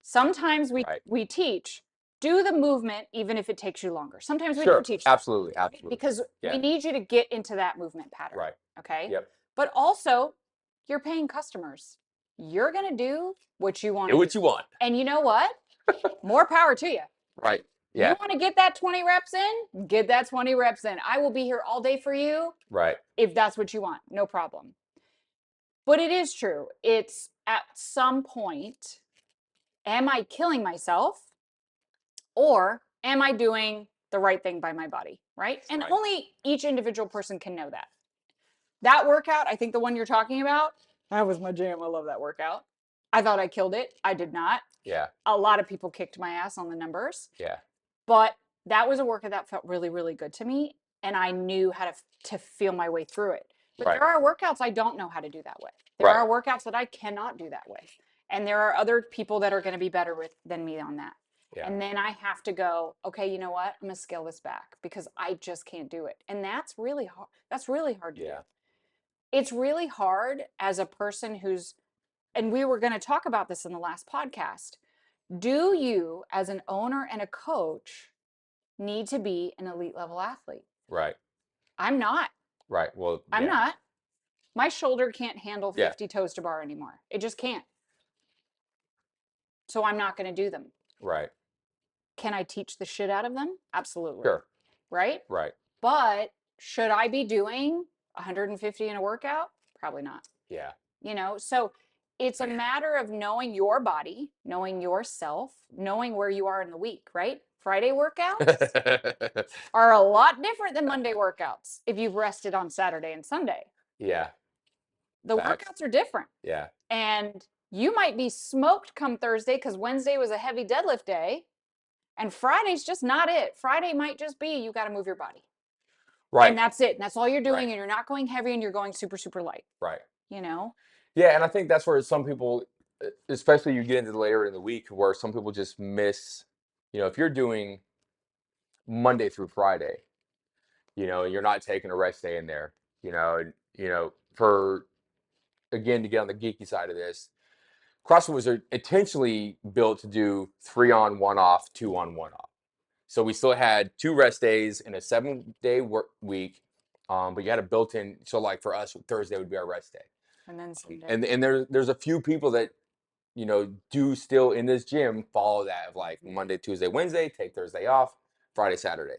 Speaker 2: Sometimes
Speaker 1: Right.
Speaker 2: we teach do the movement even if it takes you longer. Sometimes we do
Speaker 1: Sure.
Speaker 2: teach that,
Speaker 1: Absolutely.
Speaker 2: right?
Speaker 1: Absolutely.
Speaker 2: Because
Speaker 1: Yeah.
Speaker 2: we need you to get into that movement pattern.
Speaker 1: Right.
Speaker 2: Okay?
Speaker 1: Yep.
Speaker 2: But also, you're paying customers. You're going to do what you want
Speaker 1: Do
Speaker 2: to
Speaker 1: what
Speaker 2: do.
Speaker 1: you want.
Speaker 2: And you know what? More power to you.
Speaker 1: Right.
Speaker 2: You
Speaker 1: Yeah.
Speaker 2: want to get that 20 reps in? Get that 20 reps in. I will be here all day for you
Speaker 1: Right.
Speaker 2: if that's what you want. No problem. But it is true. It's at some point, am I killing myself or am I doing the right thing by my body? Right. And
Speaker 1: Right.
Speaker 2: only each individual person can know that. That workout, I think the one you're talking about, that was my jam. I love that workout. I thought I killed it. I did not.
Speaker 1: Yeah.
Speaker 2: A lot of people kicked my ass on the numbers.
Speaker 1: Yeah.
Speaker 2: But that was a workout that felt really, really good to me. And I knew how to feel my way through it. But
Speaker 1: Right.
Speaker 2: there are workouts I don't know how to do that with. There
Speaker 1: Right.
Speaker 2: are workouts that I cannot do that with. And there are other people that are going to be better than me on that.
Speaker 1: Yeah.
Speaker 2: And then I have to go, okay, you know what? I'm going to scale this back because I just can't do it. And that's really hard. That's really hard to do.
Speaker 1: Yeah.
Speaker 2: It's really hard as a person who's, and we were going to talk about this in the last podcast. Do you, as an owner and a coach, need to be an elite level athlete?
Speaker 1: Right.
Speaker 2: I'm not.
Speaker 1: Right. Well,
Speaker 2: I'm
Speaker 1: yeah.
Speaker 2: not. My shoulder can't handle
Speaker 1: Yeah.
Speaker 2: 50 toes to bar anymore. It just can't. So I'm not going to do them.
Speaker 1: Right.
Speaker 2: Can I teach the shit out of them? Absolutely.
Speaker 1: Sure.
Speaker 2: Right?
Speaker 1: Right.
Speaker 2: But should I be doing 150 in a workout? Probably not.
Speaker 1: Yeah.
Speaker 2: So it's a matter of knowing your body, knowing yourself, knowing where you are in the week, right? Friday workouts are a lot different than Monday workouts if you've rested on Saturday and Sunday.
Speaker 1: Yeah.
Speaker 2: The
Speaker 1: Facts.
Speaker 2: workouts are different.
Speaker 1: Yeah.
Speaker 2: And you might be smoked come Thursday because Wednesday was a heavy deadlift day. And Friday's just not it. Friday might just be you got to move your body.
Speaker 1: Right.
Speaker 2: And that's it. And that's all you're doing.
Speaker 1: Right.
Speaker 2: And you're not going heavy and you're going super, super light.
Speaker 1: Right.
Speaker 2: Yeah,
Speaker 1: and I think that's where some people, especially you get into the later in the week, where some people just miss, if you're doing Monday through Friday, and you're not taking a rest day in there, for, again, to get on the geeky side of this, CrossFit was intentionally built to do 3 on, 1 off, 2 on, 1 off. So we still had 2 rest days in a 7-day work week, but you had a built-in. So like for us, Thursday would be our rest day.
Speaker 2: And then Sunday.
Speaker 1: And there's a few people that do still in this gym follow that of like Monday, Tuesday, Wednesday, take Thursday off, Friday, Saturday.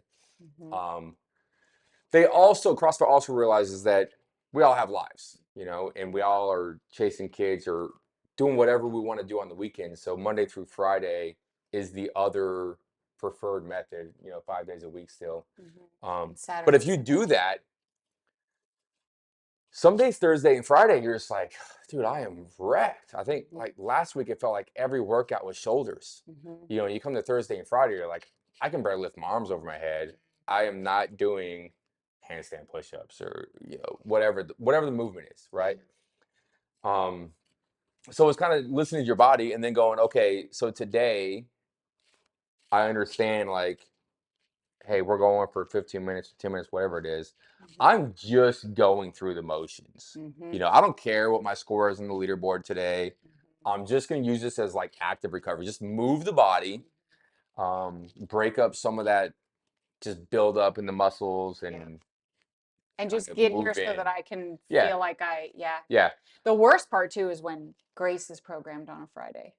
Speaker 1: CrossFit also realizes that we all have lives, and we all are chasing kids or doing whatever we want to do on the weekends. So Monday through Friday is the other preferred method, 5 days a week still. But if you do that, some days Thursday and Friday, you're just like, dude, I am wrecked. I think like last week, it felt like every workout was shoulders.
Speaker 2: Mm-hmm.
Speaker 1: You know, you come to Thursday and Friday, you're like, I can barely lift my arms over my head. I am not doing handstand push-ups or, you know, whatever the movement is, right? Um, so it's kind of listening to your body and then going, okay, so today I understand like, hey, we're going for 15 minutes, 10 minutes, whatever it is. I'm just going through the motions.
Speaker 2: Mm-hmm.
Speaker 1: You know, I don't care what my score is on the leaderboard today. I'm just going to use this as like active recovery. Just move the body, break up some of that, just build up in the muscles and
Speaker 2: And
Speaker 1: kind
Speaker 2: just
Speaker 1: of
Speaker 2: get here
Speaker 1: move
Speaker 2: so that
Speaker 1: in.
Speaker 2: I can
Speaker 1: Yeah.
Speaker 2: feel like yeah.
Speaker 1: Yeah.
Speaker 2: The worst part too is when Grace is programmed on a Friday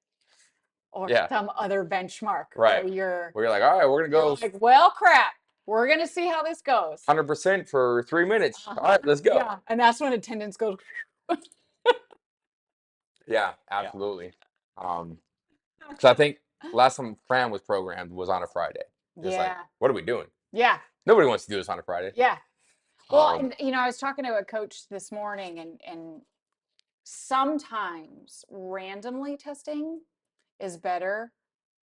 Speaker 2: or
Speaker 1: Yeah.
Speaker 2: some other benchmark
Speaker 1: Right.
Speaker 2: where you're
Speaker 1: Where you're like, all right, we're going to go
Speaker 2: like, well, crap, we're gonna see how this goes.
Speaker 1: 100% for 3 minutes. All right, let's go.
Speaker 2: Yeah, and that's when attendance goes.
Speaker 1: Yeah,
Speaker 2: Yeah.
Speaker 1: absolutely. So I think last time Fran was programmed was on a Friday. It's like,
Speaker 2: Yeah,
Speaker 1: what are we doing?
Speaker 2: yeah,
Speaker 1: Nobody wants to do this on a Friday.
Speaker 2: yeah. Well,
Speaker 1: Um,
Speaker 2: and I was talking to a coach this morning, and sometimes randomly testing is better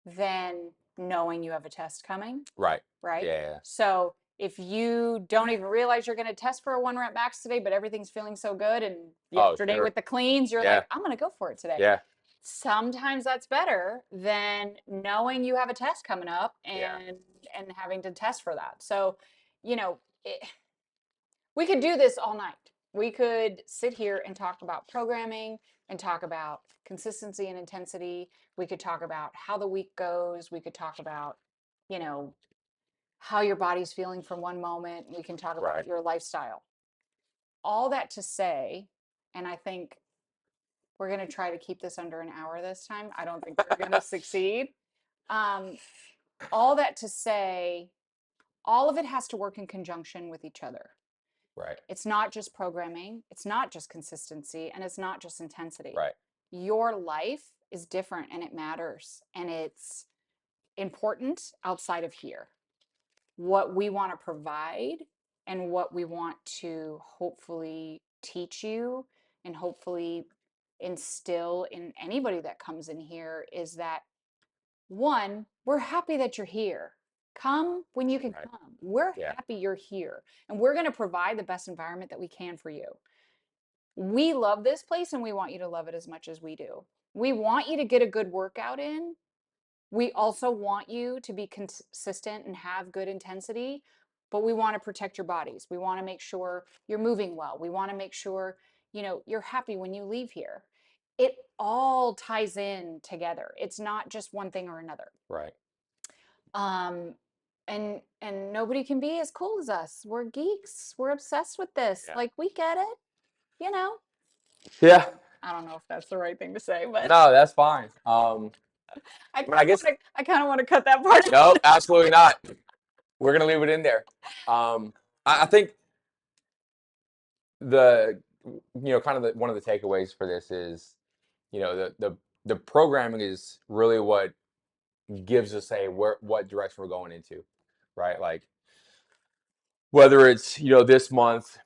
Speaker 2: than knowing you have a test coming,
Speaker 1: right.
Speaker 2: right?
Speaker 1: Yeah.
Speaker 2: So if you don't even realize you're going to test for a 1 rep max today, but everything's feeling so good, and
Speaker 1: Oh,
Speaker 2: yesterday
Speaker 1: sure.
Speaker 2: with the cleans, you're
Speaker 1: Yeah.
Speaker 2: like, I'm going to go for it today.
Speaker 1: Yeah.
Speaker 2: Sometimes that's better than knowing you have a test coming up
Speaker 1: Yeah.
Speaker 2: and having to test for that. So, you know, we could do this all night. We could sit here and talk about programming and talk about consistency and intensity. We could talk about how the week goes. We could talk about, you know, how your body's feeling from one moment. We can talk about
Speaker 1: Right.
Speaker 2: your lifestyle. All that to say, and I think we're going to try to keep this under an hour this time. I don't think we're going to succeed. Um, all that to say, all of it has to work in conjunction with each other.
Speaker 1: Right.
Speaker 2: It's not just programming, it's not just consistency, and it's not just intensity.
Speaker 1: Right.
Speaker 2: Your life is different and it matters and it's important outside of here. What we want to provide and what we want to hopefully teach you and hopefully instill in anybody that comes in here is that one, we're happy that you're here. Come when you can
Speaker 1: Right.
Speaker 2: come. We're
Speaker 1: Yeah.
Speaker 2: happy you're here and we're going to provide the best environment that we can for you. We love this place and we want you to love it as much as we do. We want you to get a good workout in. We also want you to be consistent and have good intensity, but we want to protect your bodies. We want to make sure you're moving well. We want to make sure, you're happy when you leave here. It all ties in together. It's not just one thing or another.
Speaker 1: Right.
Speaker 2: Um, and nobody can be as cool as us. We're geeks. We're obsessed with this.
Speaker 1: Yeah.
Speaker 2: Like we get it, you know.
Speaker 1: Yeah.
Speaker 2: I don't know if that's the right thing to say, but
Speaker 1: No, that's fine.
Speaker 2: I
Speaker 1: I mean, I guess
Speaker 2: kind of want to cut that part
Speaker 1: no,
Speaker 2: out.
Speaker 1: absolutely not. We're gonna leave it in there. I think the kind of one of the takeaways for this is, the programming is really what gives us what direction we're going into, right? Like whether it's this month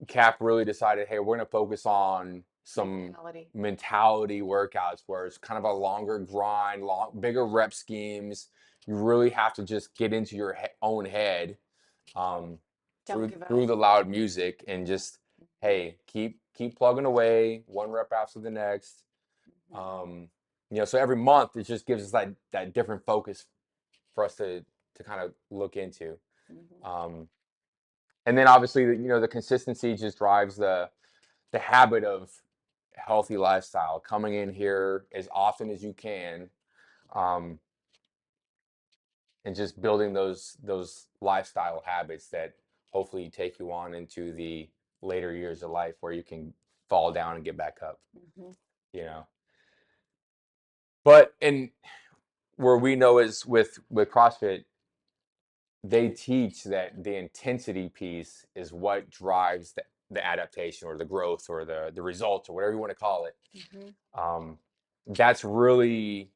Speaker 1: Cap really decided, hey, we're going to focus on some
Speaker 2: Mentality.
Speaker 1: mentality workouts where it's kind of a longer grind, bigger rep schemes. You really have to just get into your own head,
Speaker 2: Don't
Speaker 1: through
Speaker 2: give up.
Speaker 1: through the loud music and just, hey, keep plugging away, one rep after the next. Um, so every month it just gives us that different focus for us to kind of look into.
Speaker 2: Mhm.
Speaker 1: Um, and then obviously the consistency just drives the habit of healthy lifestyle, coming in here as often as you can, um, and just building those lifestyle habits that hopefully take you on into the later years of life where you can fall down and get back up,
Speaker 2: Mhm.
Speaker 1: you know. But and where we know is with CrossFit, they teach that the intensity piece is what drives the adaptation or the growth or the results or whatever you want to call it.
Speaker 2: Mhm.
Speaker 1: That's really,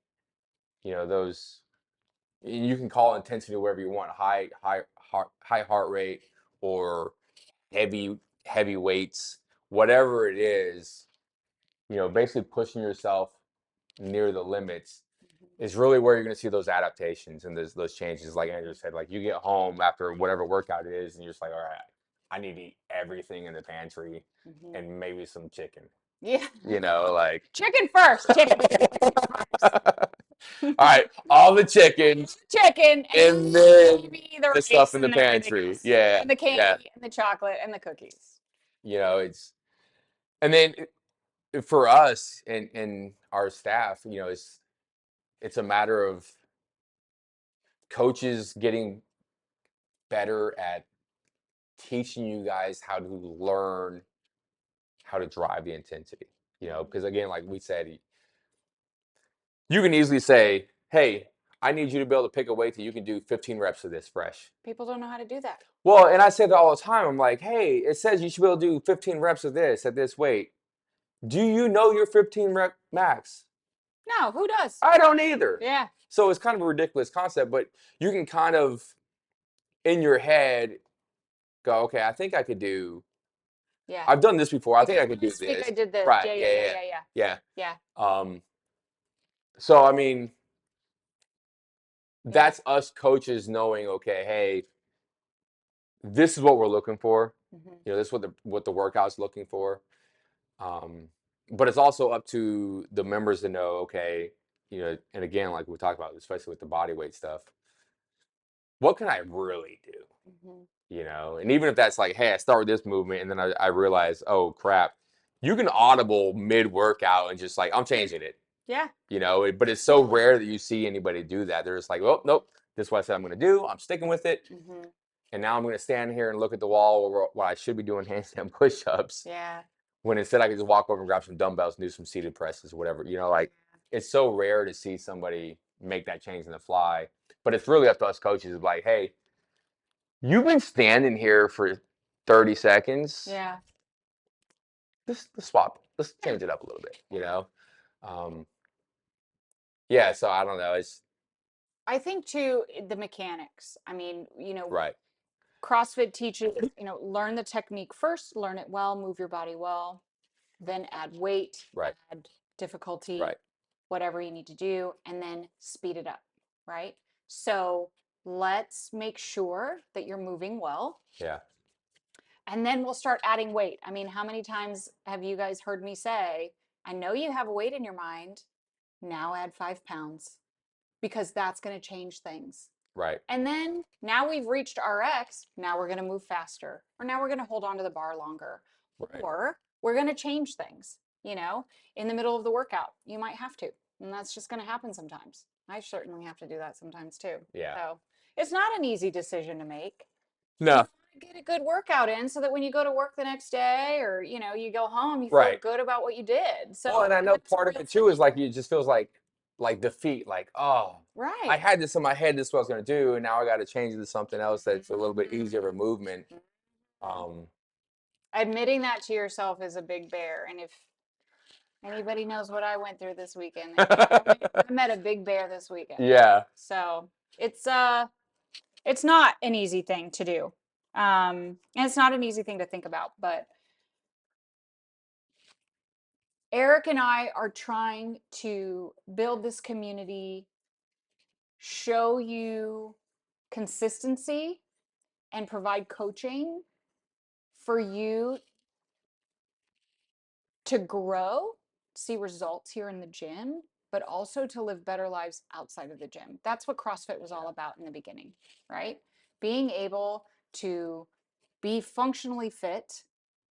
Speaker 1: those, you can call intensity whatever you want, high heart rate or heavy weights whatever it is, basically pushing yourself near the limits is really where you're going to see those adaptations and those changes. Like Andrew said, like you get home after whatever workout it is, and you're just like, all right, I need to eat everything in the pantry and maybe some chicken.
Speaker 2: Yeah.
Speaker 1: Like
Speaker 2: chicken first. Chicken.
Speaker 1: all right, all the chickens,
Speaker 2: Chicken,
Speaker 1: and then
Speaker 2: maybe the
Speaker 1: stuff
Speaker 2: rice
Speaker 1: in the
Speaker 2: and
Speaker 1: pantry. Yeah,
Speaker 2: and the candy
Speaker 1: yeah.
Speaker 2: and the chocolate and the cookies.
Speaker 1: It's and then for us and our staff, it's a matter of coaches getting better at teaching you guys how to learn how to drive the intensity. Because again, like we said, you can easily say, "Hey, I need you to be able to pick a weight that you can do 15 reps of this fresh."
Speaker 2: People don't know how to do that.
Speaker 1: Well, and I say that all the time. I'm like, "Hey, it says you should be able to do 15 reps of this at this weight. Do you know your 15 rep max?"
Speaker 2: No, who does?
Speaker 1: I don't either.
Speaker 2: Yeah.
Speaker 1: So it's kind of a ridiculous concept, but you can kind of in your head go, "Okay, I think I could do.
Speaker 2: Yeah.
Speaker 1: I've done this before. I think I could do
Speaker 2: This week
Speaker 1: this."
Speaker 2: I did this.
Speaker 1: Right?
Speaker 2: Yeah.
Speaker 1: Yeah. So I mean, that's us coaches knowing, okay, hey, this is what we're looking for. This is what the workout's looking for. But it's also up to the members to know, okay, and again, like we talked about, especially with the body weight stuff, what can I really do? And even if that's like, hey, I start with this movement and then I realize, oh crap, you can audible mid workout and just like, I'm changing it.
Speaker 2: Yeah.
Speaker 1: But it's so rare that you see anybody do that. They're just like, oh, nope, this is what I said I'm going to do. I'm sticking with it. And now I'm going to stand here and look at the wall where I should be doing handstand push-ups.
Speaker 2: Yeah.
Speaker 1: When instead I could just walk over and grab some dumbbells and do some seated presses or whatever. Like it's so rare to see somebody make that change in the fly. But it's really up to us coaches. Like, hey, you've been standing here for 30 seconds.
Speaker 2: Yeah.
Speaker 1: Let's swap. Let's change it up a little bit, Yeah, so I don't know.
Speaker 2: I think too the mechanics. I mean,
Speaker 1: Right.
Speaker 2: CrossFit teaches, learn the technique first, learn it well, move your body well, then add weight,
Speaker 1: Right.
Speaker 2: add difficulty,
Speaker 1: Right.
Speaker 2: whatever you need to do, and then speed it up, right? So let's make sure that you're moving well.
Speaker 1: Yeah.
Speaker 2: And then we'll start adding weight. I mean, how many times have you guys heard me say, I know you have a weight in your mind, now add 5 pounds, because that's going to change things.
Speaker 1: Right.
Speaker 2: And then now we've reached RX, now we're going to move faster, or now we're going to hold on to the bar longer, or we're going to change things, in the middle of the workout. You might have to, and that's just going to happen sometimes. I certainly have to do that sometimes too.
Speaker 1: Yeah.
Speaker 2: So it's not an easy decision to make.
Speaker 1: No.
Speaker 2: Get a good workout in so that when you go to work the next day or you go home, you
Speaker 1: Right.
Speaker 2: feel good about what you did. So
Speaker 1: and I know part of it too is like it just feels like defeat, like, oh,
Speaker 2: right.
Speaker 1: I had this in my head, this is what I was gonna do, and now I gotta change it to something else that's a little bit easier of a movement.
Speaker 2: Admitting that to yourself is a big bear. And if anybody knows what I went through this weekend, I met a big bear this weekend.
Speaker 1: Yeah.
Speaker 2: So it's not an easy thing to do. And it's not an easy thing to think about, but Eric and I are trying to build this community, show you consistency, and provide coaching for you to grow, see results here in the gym, but also to live better lives outside of the gym. That's what CrossFit was all about in the beginning, right? Being able to be functionally fit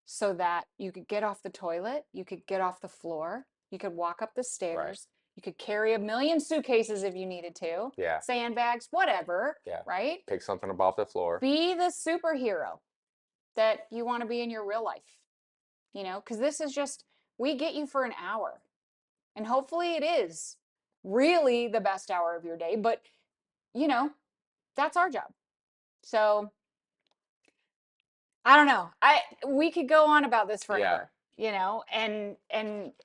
Speaker 2: so that you could get off the toilet, you could get off the floor, you could walk up the stairs, right. You could carry a million suitcases if you needed to, sandbags, whatever, right?
Speaker 1: Pick something up off the floor.
Speaker 2: Be the superhero that you want to be in your real life, because this is just, we get you for an hour. And hopefully it is really the best hour of your day, but, that's our job. So I don't know. We could go on about this forever, and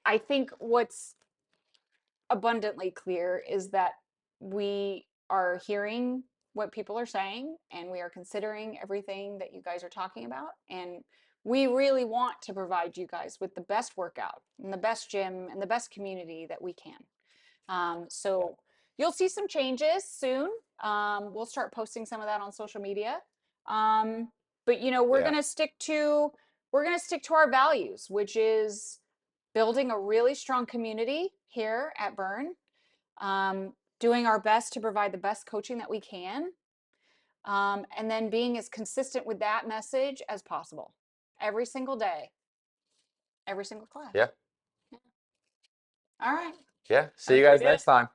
Speaker 2: I think what's abundantly clear is that we are hearing what people are saying and we are considering everything that you guys are talking about, and we really want to provide you guys with the best workout and the best gym and the best community that we can. So you'll see some changes soon. We'll start posting some of that on social media. But you know, we're gonna stick to our values, which is building a really strong community here at Burn, doing our best to provide the best coaching that we can, and then being as consistent with that message as possible every single day, every single class.
Speaker 1: Yeah.
Speaker 2: All right.
Speaker 1: Yeah. See you guys next time.